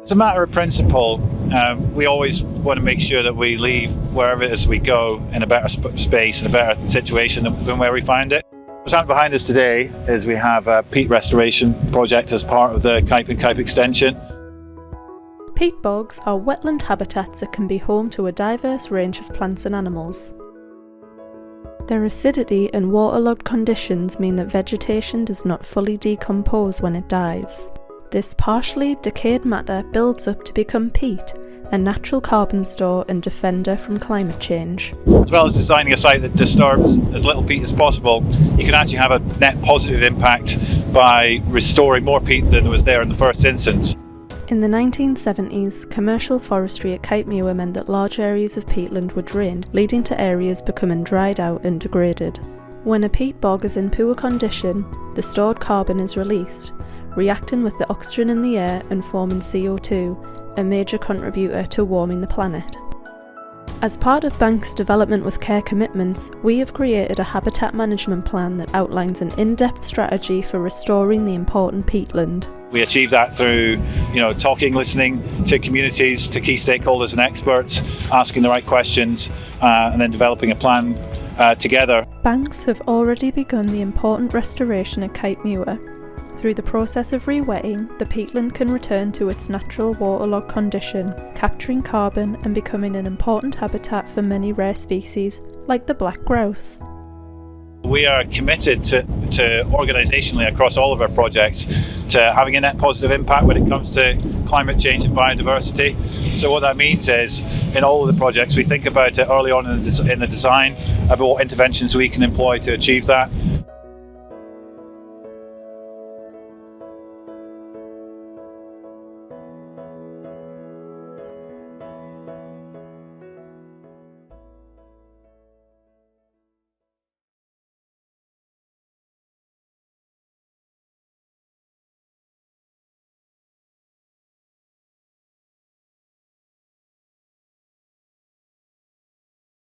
It's a matter of principle. We always want to make sure that we leave wherever it is we go in a better space and a better situation than where we find it. What's happening behind us today is we have a peat restoration project as part of the Kype and Kype extension. Peat bogs are wetland habitats that can be home to a diverse range of plants and animals. Their acidity and waterlogged conditions mean that vegetation does not fully decompose when it dies. This partially decayed matter builds up to become peat, a natural carbon store and defender from climate change. As well as designing a site that disturbs as little peat as possible, you can actually have a net positive impact by restoring more peat than was there in the first instance. In the 1970s, commercial forestry at Kype Muir meant that large areas of peatland were drained, leading to areas becoming dried out and degraded. When a peat bog is in poor condition, the stored carbon is released, reacting with the oxygen in the air and forming CO2, a major contributor to warming the planet. As part of Bank's development with care commitments, we have created a habitat management plan that outlines an in-depth strategy for restoring the important peatland. We achieve that through, talking, listening to communities, to key stakeholders and experts, asking the right questions, and then developing a plan together. Banks have already begun the important restoration at Kype Muir. Through the process of re-wetting, the peatland can return to its natural waterlogged condition, capturing carbon and becoming an important habitat for many rare species, like the black grouse. We are committed to organisationally across all of our projects to having a net positive impact when it comes to climate change and biodiversity. So what that means is, in all of the projects, we think about it early on in the design, about what interventions we can employ to achieve that.